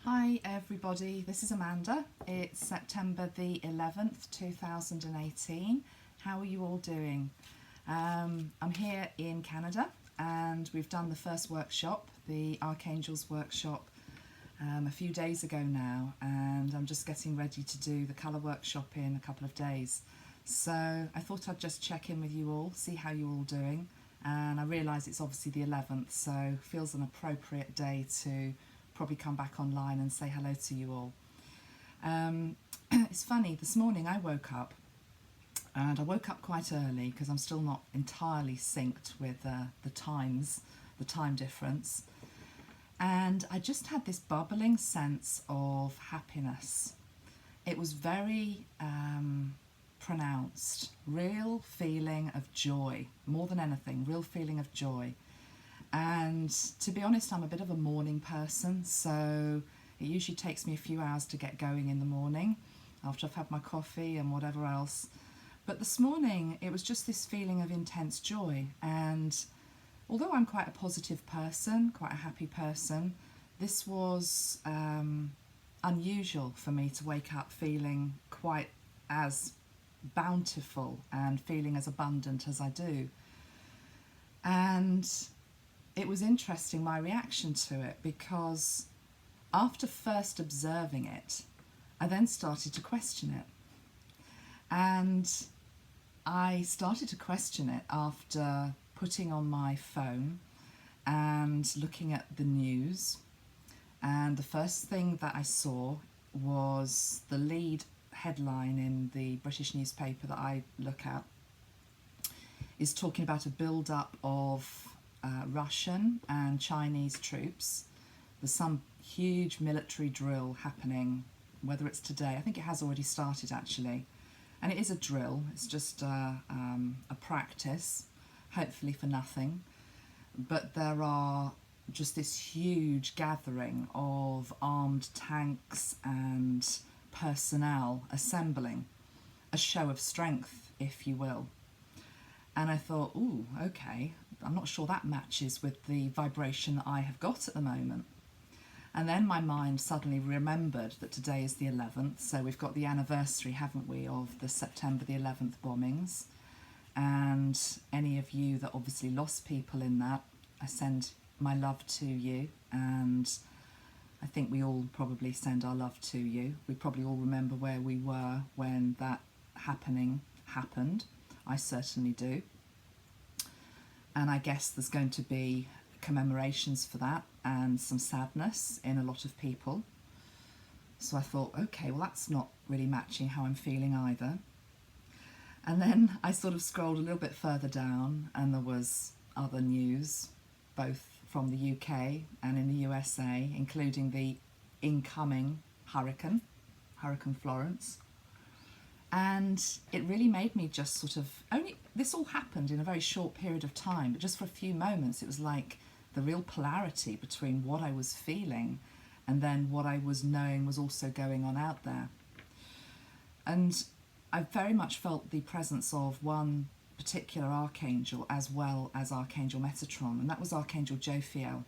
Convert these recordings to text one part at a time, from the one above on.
Hi everybody, this is Amanda. It's September the 11th, 2018. How are you all doing? I'm here in Canada and we've done the first workshop, the Archangel's workshop, a few days ago now, and I'm just getting ready to do the colour workshop in a couple of days. So I thought I'd just check in with you all, see how you're all doing, and I realise it's obviously the 11th, so feels an appropriate day to probably come back online and say hello to you all. It's funny, this morning I woke up, and I woke up quite early because I'm still not entirely synced with the time difference, and I just had this bubbling sense of happiness. It was very pronounced, real feeling of joy, more than anything, real feeling of joy. And to be honest, I'm a bit of a morning person, so it usually takes me a few hours to get going in the morning after I've had my coffee and whatever else. But this morning it was just this feeling of intense joy, and although I'm quite a positive person, quite a happy person, this was unusual for me to wake up feeling quite as bountiful and feeling as abundant as I do. And it was interesting, my reaction to it, because after first observing it, I then started to question it. And I started to question it after putting on my phone and looking at the news. And the first thing that I saw was the lead headline in the British newspaper that I look at is talking about a build-up of Russian and Chinese troops. There's some huge military drill happening, whether it's today. I think it has already started actually, and it is a drill. It's just a practice, hopefully for nothing, but there are just this huge gathering of armed tanks and personnel assembling, a show of strength, if you will. And I thought, ooh, okay, I'm not sure that matches with the vibration that I have got at the moment. And then my mind suddenly remembered that today is the 11th, so we've got the anniversary, haven't we, of the September the 11th bombings. And any of you that obviously lost people in that, I send my love to you, and I think we all probably send our love to you. We probably all remember where we were when that happening happened. I certainly do. And I guess there's going to be commemorations for that and some sadness in a lot of people. So I thought, okay, well that's not really matching how I'm feeling either. And then I sort of scrolled a little bit further down and there was other news, both from the UK and in the USA, including the incoming Hurricane Florence. And it really made me just sort of, this all happened in a very short period of time, but just for a few moments it was like the real polarity between what I was feeling and then what I was knowing was also going on out there. And I very much felt the presence of one particular archangel as well as Archangel Metatron, and that was Archangel Jophiel,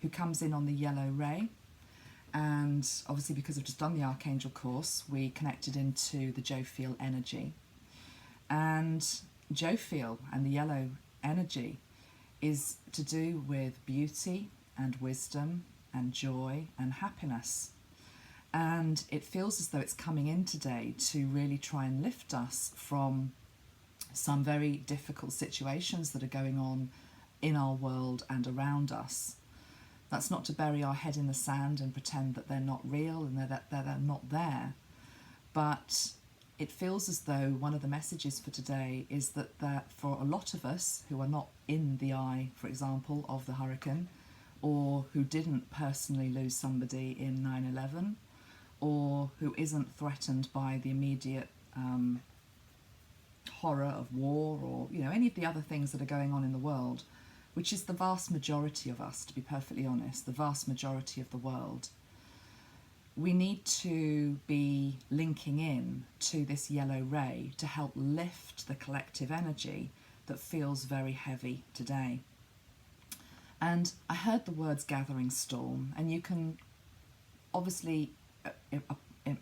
who comes in on the yellow ray. And obviously, because I've just done the Archangel course, we connected into the Jophiel energy. And Jophiel and the yellow energy is to do with beauty and wisdom and joy and happiness. And it feels as though it's coming in today to really try and lift us from some very difficult situations that are going on in our world and around us. That's not to bury our head in the sand and pretend that they're not real and that they're not there. But it feels as though one of the messages for today is that for a lot of us who are not in the eye, for example, of the hurricane, or who didn't personally lose somebody in 9/11, or who isn't threatened by the immediate horror of war, or any of the other things that are going on in the world, which is the vast majority of us, to be perfectly honest, the vast majority of the world, we need to be linking in to this yellow ray to help lift the collective energy that feels very heavy today. And I heard the words gathering storm, and you can obviously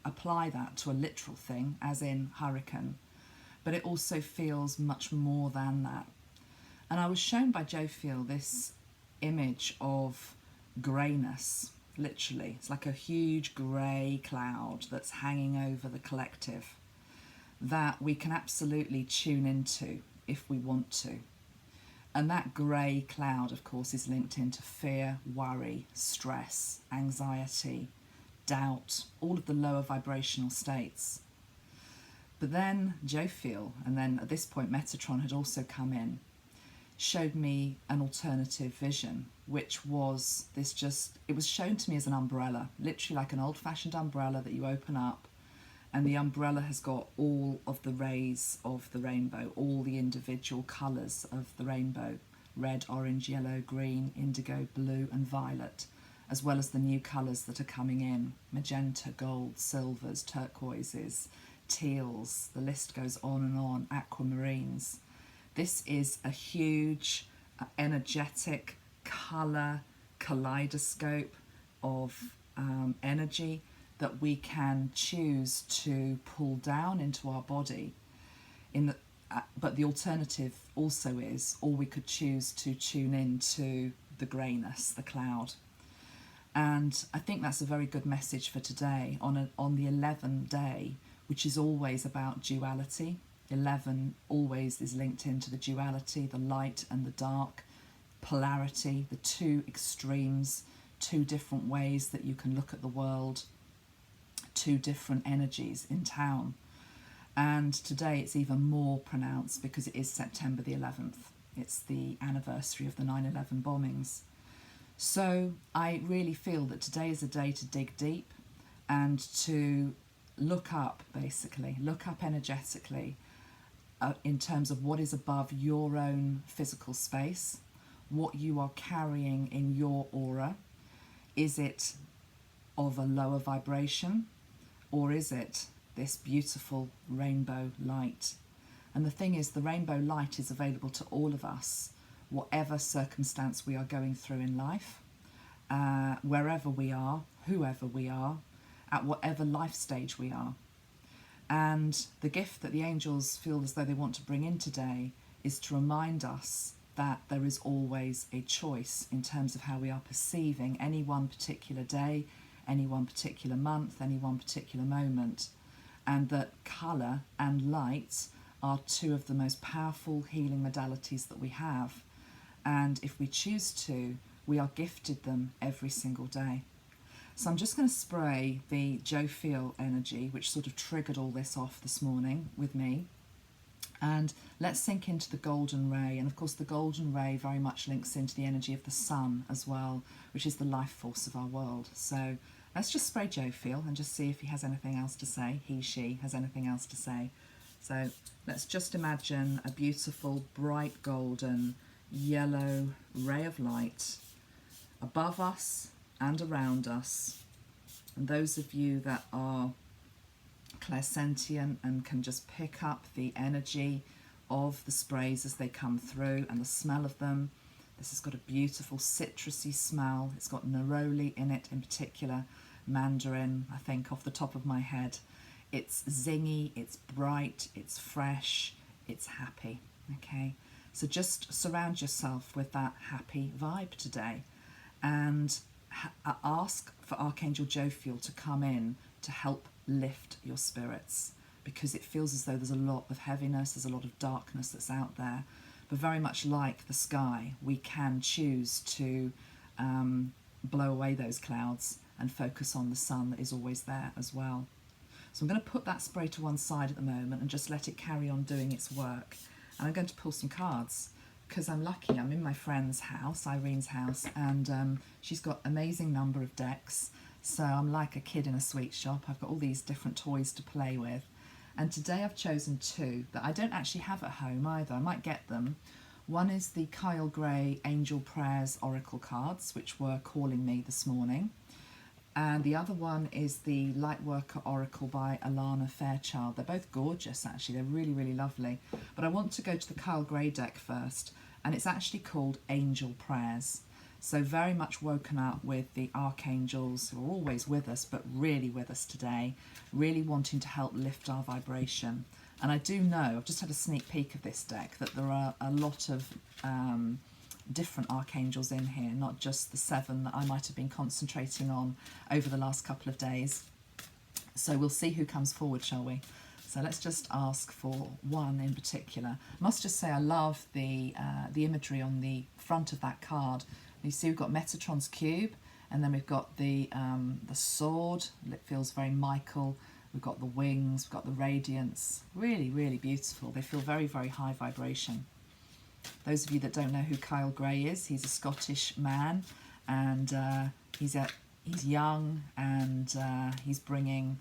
apply that to a literal thing, as in hurricane, but it also feels much more than that. And I was shown by Jophiel this image of greyness, literally. It's like a huge grey cloud that's hanging over the collective that we can absolutely tune into if we want to. And that grey cloud, of course, is linked into fear, worry, stress, anxiety, doubt, all of the lower vibrational states. But then Jophiel, and then at this point Metatron had also come in, showed me an alternative vision, which was it was shown to me as an umbrella, literally like an old-fashioned umbrella that you open up, and the umbrella has got all of the rays of the rainbow, all the individual colours of the rainbow, red, orange, yellow, green, indigo, blue and violet, as well as the new colours that are coming in, magenta, gold, silvers, turquoises, teals, the list goes on, aquamarines. This is a huge, energetic colour kaleidoscope of energy that we can choose to pull down into our body. But the alternative also is, or we could choose to tune into the greyness, the cloud. And I think that's a very good message for today on the 11th day, which is always about duality. 11 always is linked into the duality, the light and the dark, polarity, the two extremes, two different ways that you can look at the world, two different energies in town. And today it's even more pronounced because it is September the 11th. It's the anniversary of the 9/11 bombings. So I really feel that today is a day to dig deep and to look up, basically, look up energetically in terms of what is above your own physical space, what you are carrying in your aura. Is it of a lower vibration, or is it this beautiful rainbow light? And the thing is, the rainbow light is available to all of us, whatever circumstance we are going through in life, wherever we are, whoever we are, at whatever life stage we are. And the gift that the angels feel as though they want to bring in today is to remind us that there is always a choice in terms of how we are perceiving any one particular day, any one particular month, any one particular moment, and that colour and light are two of the most powerful healing modalities that we have. And if we choose to, we are gifted them every single day. So I'm just going to spray the Jophiel energy, which sort of triggered all this off this morning with me. And let's sink into the golden ray. And of course the golden ray very much links into the energy of the sun as well, which is the life force of our world. So let's just spray Jophiel and just see if he has anything else to say. He, she has anything else to say. So let's just imagine a beautiful, bright, golden, yellow ray of light above us and around us. And those of you that are clairsentient and can just pick up the energy of the sprays as they come through and the smell of them. This has got a beautiful citrusy smell. It's got neroli in it in particular, mandarin, I think, off the top of my head. It's zingy, it's bright, it's fresh, it's happy, okay? So just surround yourself with that happy vibe today and ask for Archangel Jophiel to come in to help lift your spirits, because it feels as though there's a lot of heaviness, there's a lot of darkness that's out there. But very much like the sky, we can choose to blow away those clouds and focus on the sun that is always there as well. So I'm going to put that spray to one side at the moment and just let it carry on doing its work. And I'm going to pull some cards because I'm lucky. I'm in my friend's house, Irene's house, and she's got an amazing number of decks. So I'm like a kid in a sweet shop. I've got all these different toys to play with. And today I've chosen two that I don't actually have at home either. I might get them. One is the Kyle Gray Angel Prayers Oracle cards, which were calling me this morning. And the other one is the Lightworker Oracle by Alana Fairchild. They're both gorgeous, actually. They're really, really lovely. But I want to go to the Kyle Gray deck first. And it's actually called Angel Prayers. So very much woken up with the archangels, who are always with us, but really with us today, really wanting to help lift our vibration. And I do know, I've just had a sneak peek of this deck, that there are a lot of different archangels in here, not just the 7 that I might have been concentrating on over the last couple of days. So we'll see who comes forward, shall we? So let's just ask for one in particular. I must just say I love the imagery on the front of that card. You see we've got Metatron's cube, and then we've got the sword. It feels very Michael. We've got the wings, we've got the radiance. Really, really beautiful. They feel very, very high vibration. Those of you that don't know who Kyle Gray is, he's a Scottish man, and he's young, and he's bringing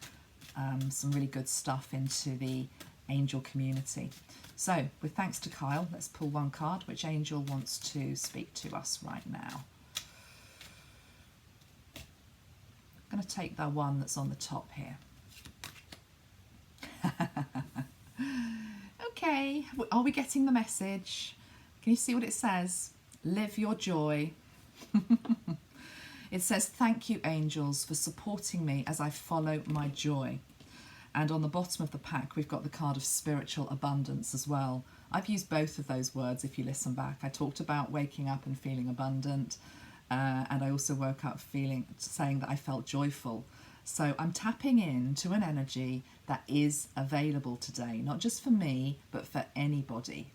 some really good stuff into the angel community. So, with thanks to Kyle, let's pull one card. Which angel wants to speak to us right now? I'm going to take the one that's on the top here. Okay, are we getting the message? Can you see what it says? Live your joy. It says, thank you, angels, for supporting me as I follow my joy. And on the bottom of the pack, we've got the card of spiritual abundance as well. I've used both of those words if you listen back. I talked about waking up and feeling abundant, and I also woke up saying that I felt joyful. So I'm tapping into an energy that is available today, not just for me, but for anybody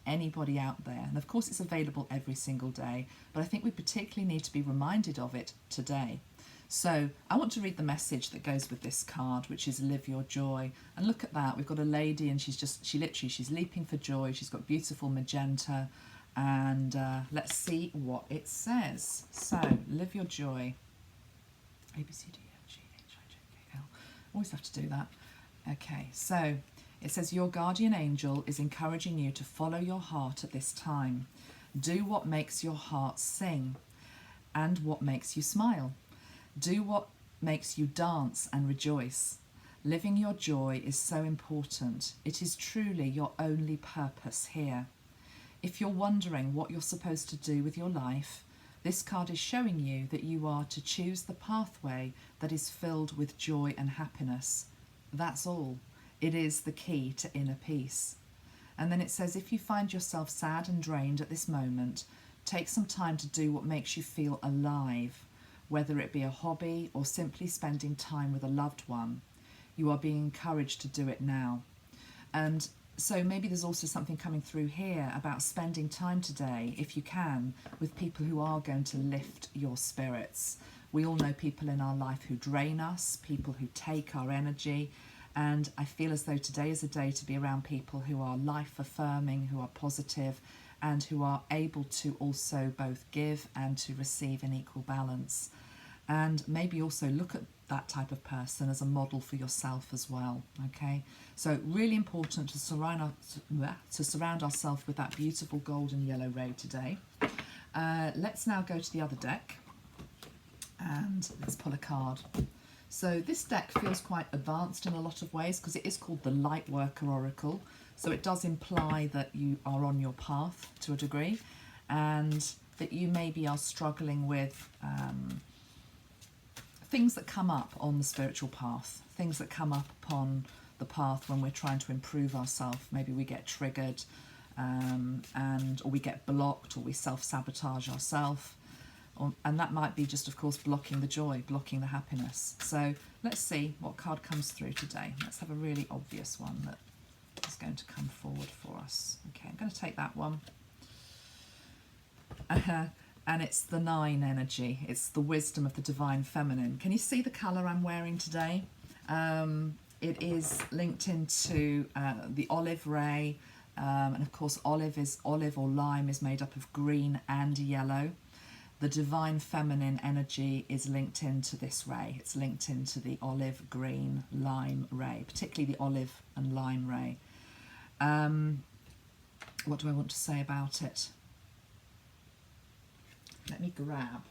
out there. And of course it's available every single day, but I think we particularly need to be reminded of it today. So I want to read the message that goes with this card, which is live your joy. And look at that, we've got a lady, and she's leaping for joy. She's got beautiful magenta, and let's see what it says. So live your joy. A, B, C, D, F, G, H, I, J, K, L. Always have to do that. Okay, so it says your guardian angel is encouraging you to follow your heart at this time. Do what makes your heart sing and what makes you smile. Do what makes you dance and rejoice. Living your joy is so important. It is truly your only purpose here. If you're wondering what you're supposed to do with your life, this card is showing you that you are to choose the pathway that is filled with joy and happiness. That's all. It is the key to inner peace. And then it says, if you find yourself sad and drained at this moment, take some time to do what makes you feel alive, whether it be a hobby or simply spending time with a loved one. You are being encouraged to do it now. And so maybe there's also something coming through here about spending time today, if you can, with people who are going to lift your spirits. We all know people in our life who drain us, people who take our energy, and I feel as though today is a day to be around people who are life-affirming, who are positive, and who are able to also both give and to receive in equal balance. And maybe also look at that type of person as a model for yourself as well, okay? So really important to surround ourselves with that beautiful golden yellow ray today. Let's now go to the other deck and let's pull a card. So this deck feels quite advanced in a lot of ways because it is called the Lightworker Oracle. So it does imply that you are on your path to a degree, and that you maybe are struggling with things that come up on the spiritual path, things that come up upon the path when we're trying to improve ourselves. Maybe we get triggered or we get blocked, or we self-sabotage ourselves. And that might be just, of course, blocking the joy, blocking the happiness. So let's see what card comes through today. Let's have a really obvious one that is going to come forward for us. Okay, I'm going to take that one. And it's the 9 energy. It's the wisdom of the divine feminine. Can you see the colour I'm wearing today? It is linked into the olive ray. And of course, olive or lime is made up of green and yellow. The divine feminine energy is linked into this ray. It's linked into the olive, green, lime ray, particularly the olive and lime ray. What do I want to say about it? Let me grab.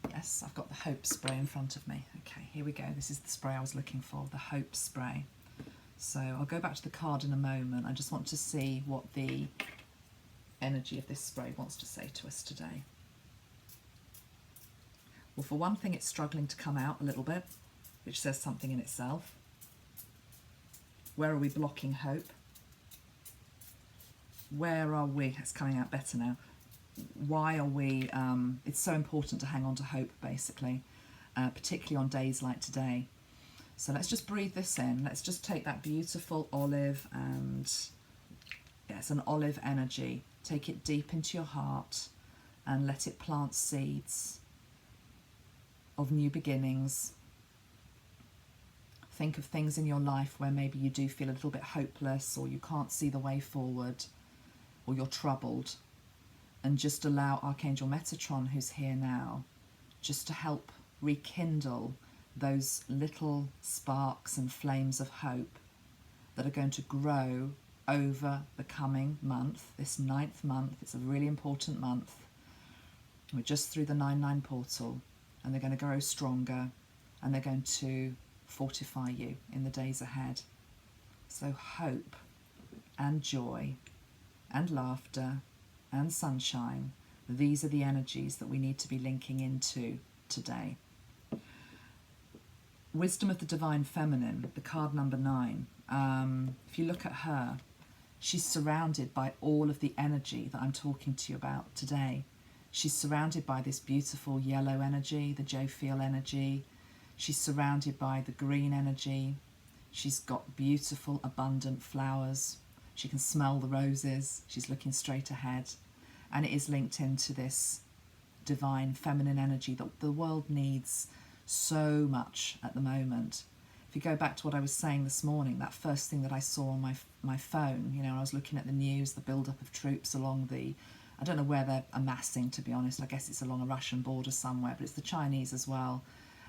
Yes, I've got the Hope spray in front of me. Okay, here we go. This is the spray I was looking for, the Hope spray. So I'll go back to the card in a moment. I just want to see what the energy of this spray wants to say to us today. Well, for one thing, it's struggling to come out a little bit, which says something in itself. Where are we blocking hope? Where are we? It's coming out better now. Why are we... it's so important to hang on to hope, basically, particularly on days like today. So let's just breathe this in. Let's just take that beautiful olive and... Yes, an olive energy. Take it deep into your heart and let it plant seeds of new beginnings. Think of things in your life where maybe you do feel a little bit hopeless, or you can't see the way forward, or you're troubled. And just allow Archangel Metatron, who's here now, just to help rekindle those little sparks and flames of hope that are going to grow over the coming month, this 9th month. It's a really important month. We're just through the 9-9 portal, and they're going to grow stronger, and they're going to fortify you in the days ahead. So hope and joy and laughter and sunshine, these are the energies that we need to be linking into today. Wisdom of the Divine Feminine, the card number 9. If you look at her, she's surrounded by all of the energy that I'm talking to you about today. She's surrounded by this beautiful yellow energy, the Jophiel energy. She's surrounded by the green energy. She's got beautiful, abundant flowers. She can smell the roses. She's looking straight ahead. And it is linked into this divine feminine energy that the world needs so much at the moment. If you go back to what I was saying this morning, that first thing that I saw on my phone, you know, I was looking at the news, the build-up of troops along the, I don't know where they're amassing, to be honest. I guess it's along a Russian border somewhere, but it's the Chinese as well.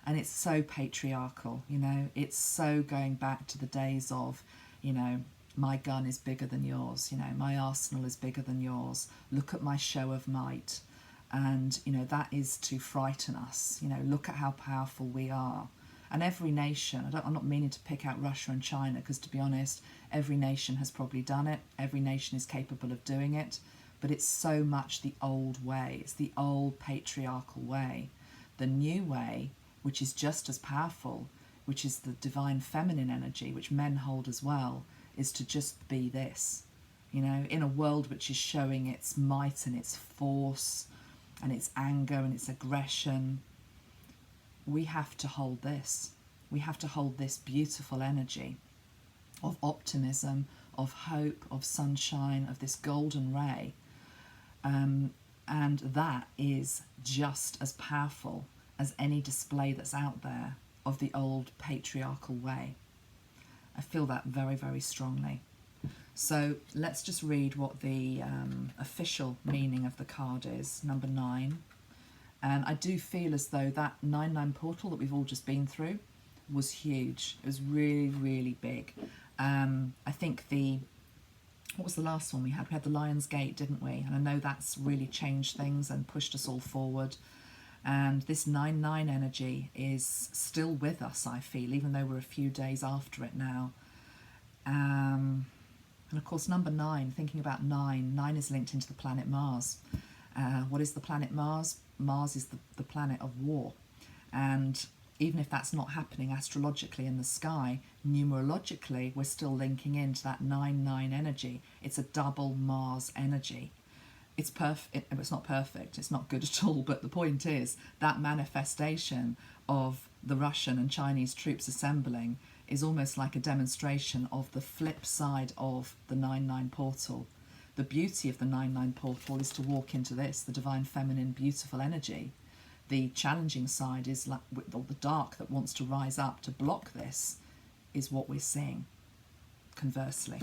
And it's so patriarchal, you know. It's so going back to the days of, you know, my gun is bigger than yours, you know, my arsenal is bigger than yours. Look at my show of might. And, you know, that is to frighten us. You know, look at how powerful we are. And every nation, I'm not meaning to pick out Russia and China, because to be honest, every nation has probably done it. Every nation is capable of doing it. But it's so much the old way. It's the old patriarchal way. The new way, which is just as powerful, which is the divine feminine energy, which men hold as well, is to just be this. You know, in a world which is showing its might and its force and its anger and its aggression, we have to hold this. We have to hold this beautiful energy of optimism, of hope, of sunshine, of this golden ray. And that is just as powerful as any display that's out there of the old patriarchal way. I feel that very, very strongly. So let's just read what the official meaning of the card is, number 9. And I do feel as though that 9-9 portal that we've all just been through was huge. It was really, really big. I think what was the last one we had? We had the Lion's Gate, didn't we? And I know that's really changed things and pushed us all forward. And this 9-9 energy is still with us, I feel, even though we're a few days after it now. And of course, number 9, thinking about 9 is linked into the planet Mars. What is the planet Mars? Mars is the planet of war. And even if that's not happening astrologically in the sky, numerologically, we're still linking into that 9-9 energy. It's a double Mars energy. It's perfect. It's not perfect. It's not good at all. But the point is that manifestation of the Russian and Chinese troops assembling is almost like a demonstration of the flip side of the 9-9 portal. The beauty of the 9-9 portal is to walk into this, the divine feminine, beautiful energy. The challenging side is like the dark that wants to rise up to block this is what we're seeing, conversely.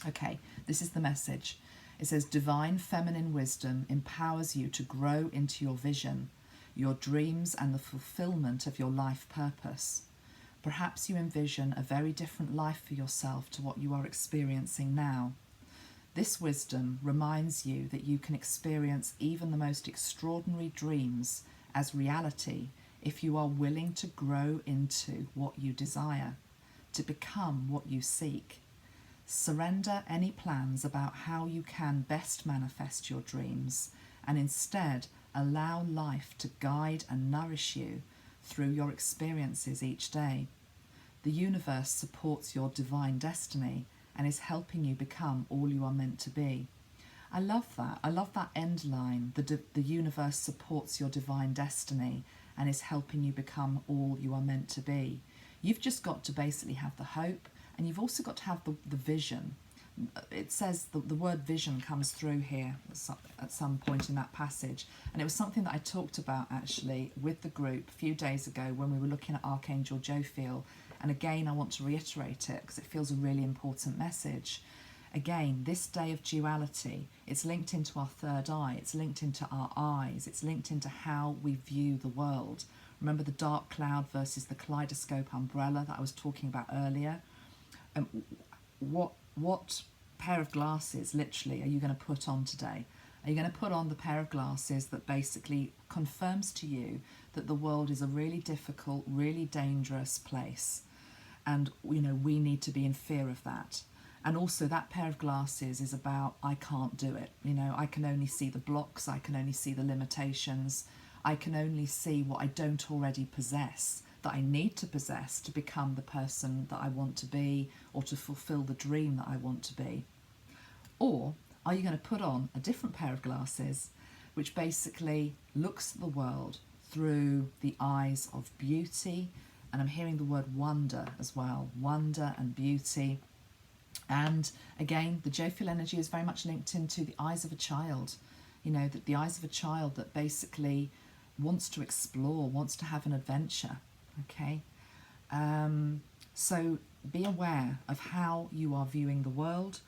Okay, this is the message. It says, divine feminine wisdom empowers you to grow into your vision, your dreams, and the fulfillment of your life purpose. Perhaps you envision a very different life for yourself to what you are experiencing now. This wisdom reminds you that you can experience even the most extraordinary dreams as reality if you are willing to grow into what you desire, to become what you seek. Surrender any plans about how you can best manifest your dreams and instead Allow life to guide and nourish you through your experiences each day. The universe supports your divine destiny and is helping you become all you are meant to be. I love that. I love that end line. The universe supports your divine destiny and is helping you become all you are meant to be. You've just got to basically have the hope, and you've also got to have the vision. It says the word vision comes through here at some point in that passage, and it was something that I talked about actually with the group a few days ago when we were looking at Archangel Jophiel, and again I want to reiterate it because it feels a really important message. Again, this day of duality, it's linked into our third eye, it's linked into our eyes, it's linked into how we view the world. Remember the dark cloud versus the kaleidoscope umbrella that I was talking about earlier? What pair of glasses, literally, are you going to put on today? Are you going to put on the pair of glasses that basically confirms to you that the world is a really difficult, really dangerous place, and we need to be in fear of that? And also that pair of glasses is about, I can't do it. I can only see the blocks, I can only see the limitations, I can only see what I don't already possess, that I need to possess to become the person that I want to be, or to fulfill the dream that I want to be. Or are you going to put on a different pair of glasses which basically looks at the world through the eyes of beauty, and I'm hearing the word wonder as well, wonder and beauty. And again, the Jophiel energy is very much linked into the eyes of a child, the eyes of a child that basically wants to explore, wants to have an adventure. Okay, so be aware of how you are viewing the world,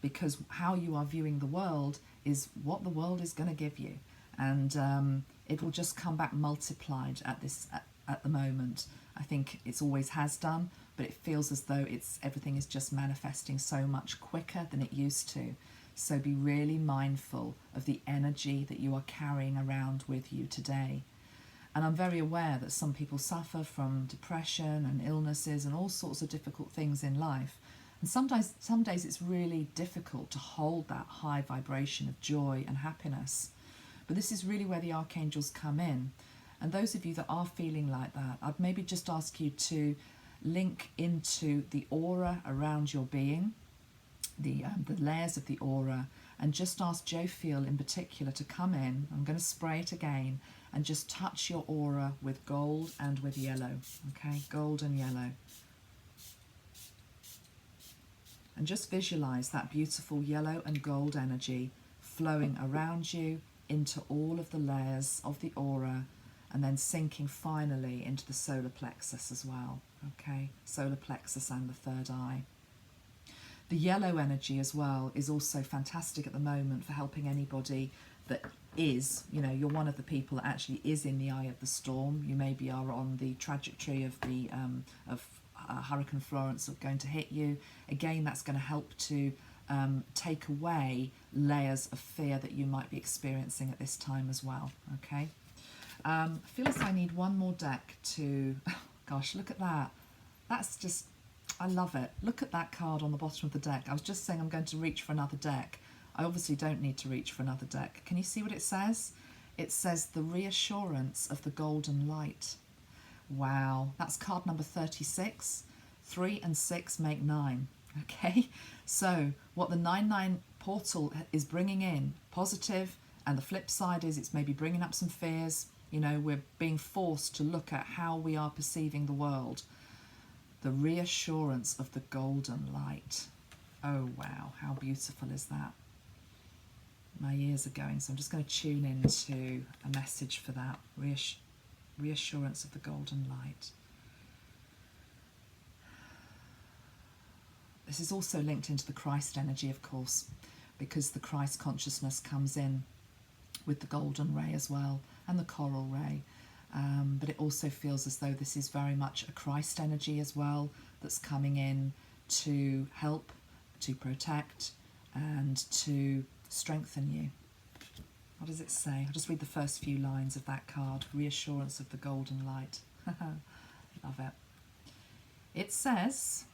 because how you are viewing the world is what the world is going to give you, and it will just come back multiplied at the moment. I think it's always has done, but it feels as though everything is just manifesting so much quicker than it used to. So be really mindful of the energy that you are carrying around with you today. And I'm very aware that some people suffer from depression and illnesses and all sorts of difficult things in life. And some days it's really difficult to hold that high vibration of joy and happiness. But this is really where the archangels come in. And those of you that are feeling like that, I'd maybe just ask you to link into the aura around your being, the layers of the aura, and just ask Jophiel in particular to come in. I'm going to spray it again and just touch your aura with gold and with yellow. Okay, gold and yellow. And just visualize that beautiful yellow and gold energy flowing around you into all of the layers of the aura, and then sinking finally into the solar plexus as well. Okay, solar plexus and the third eye. The yellow energy as well is also fantastic at the moment for helping anybody that is, you're one of the people that actually is in the eye of the storm. You maybe are on the trajectory of the Hurricane Florence going to hit you. Again, that's going to help to take away layers of fear that you might be experiencing at this time as well. Okay. I feel as I need one more deck to, gosh, look at that. That's just, I love it. Look at that card on the bottom of the deck. I was just saying I'm going to reach for another deck. I obviously don't need to reach for another deck. Can you see what it says? It says the reassurance of the golden light. Wow, that's card number 36. 3 and 6 make 9. Okay, so what the 9-9 portal is bringing in, positive, and the flip side is it's maybe bringing up some fears. We're being forced to look at how we are perceiving the world. The reassurance of the golden light. Oh, wow. How beautiful is that? My ears are going, so I'm just going to tune into a message for that. Reassurance of the golden light. This is also linked into the Christ energy, of course, because the Christ consciousness comes in with the golden ray as well, and the coral ray. But it also feels as though this is very much a Christ energy as well that's coming in to help, to protect, and to strengthen you. What does it say? I'll just read the first few lines of that card. Reassurance of the golden light. Love it. It says,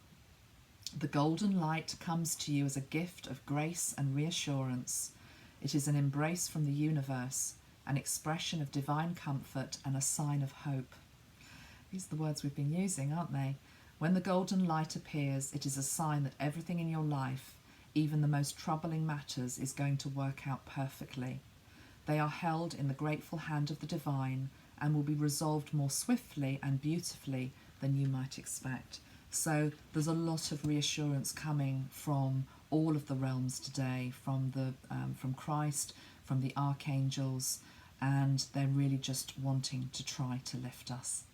the golden light comes to you as a gift of grace and reassurance. It is an embrace from the universe. an expression of divine comfort and a sign of hope. These are the words we've been using, aren't they? When the golden light appears, it is a sign that everything in your life, even the most troubling matters, is going to work out perfectly. They are held in the grateful hand of the divine and will be resolved more swiftly and beautifully than you might expect. So there's a lot of reassurance coming from all of the realms today, from Christ, from the archangels, and they're really just wanting to try to lift us.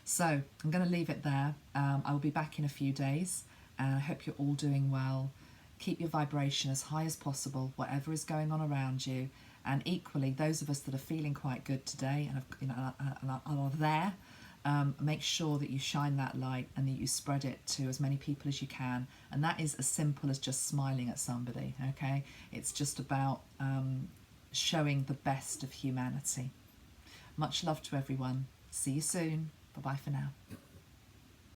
So I'm going to leave it there. I will be back in a few days, and I hope you're all doing well. Keep your vibration as high as possible, whatever is going on around you. And equally, those of us that are feeling quite good today and are there, make sure that you shine that light and that you spread it to as many people as you can. And that is as simple as just smiling at somebody, okay? It's just about showing the best of humanity. Much love to everyone. See you soon. Bye-bye for now.